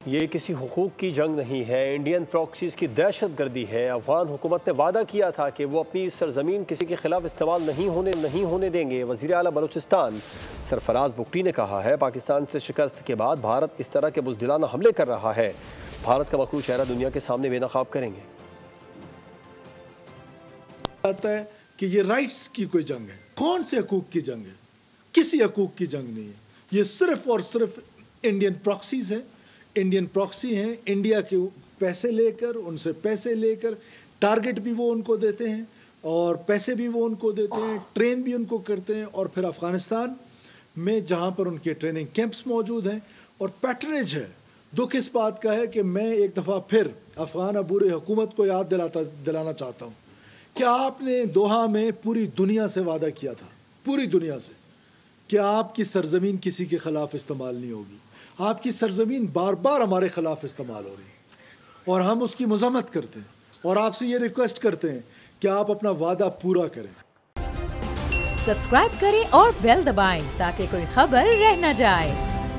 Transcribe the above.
ये किसी हुकूक की जंग नहीं है, इंडियन प्रॉक्सीज की दहशत गर्दी है। अफगान हुकूमत ने वादा किया था कि वो अपनी सरजमीन किसी के खिलाफ इस्तेमाल नहीं होने देंगे। वज़ीर आला बलूचिस्तान सरफराज बुगटी ने कहा है, पाकिस्तान से शिकस्त के बाद भारत इस तरह के बुज़दिलाना हमले कर रहा है। भारत का मखलूक चेहरा दुनिया के सामने बेनकाब करेंगे। आता है कि ये राइट्स की कोई जंग है। कौन से हकूक की जंग है? किसी हकूक की जंग नहीं है। ये सिर्फ और सिर्फ इंडियन प्रॉक्सीज हैं। इंडियन प्रॉक्सी हैं, इंडिया के पैसे लेकर, उनसे पैसे लेकर, टारगेट भी वो उनको देते हैं और पैसे भी वो उनको देते हैं, ट्रेन भी उनको करते हैं और फिर अफ़गानिस्तान में जहाँ पर उनके ट्रेनिंग कैंप्स मौजूद हैं और पैटर्नेज है। दुख इस बात का है कि मैं एक दफ़ा फिर अफ़गान अबूरी हुकूमत को याद दिलाना चाहता हूँ कि आपने दोहा में पूरी दुनिया से वादा किया था, पूरी दुनिया से, कि आपकी सरजमीन किसी के ख़िलाफ़ इस्तेमाल नहीं होगी। आपकी सरजमीन बार बार हमारे ख़िलाफ़ इस्तेमाल हो रही है और हम उसकी मज़म्मत करते हैं और आपसे ये रिक्वेस्ट करते हैं कि आप अपना वादा पूरा करें। सब्सक्राइब करें और बेल दबाएं ताकि कोई खबर रह न जाए।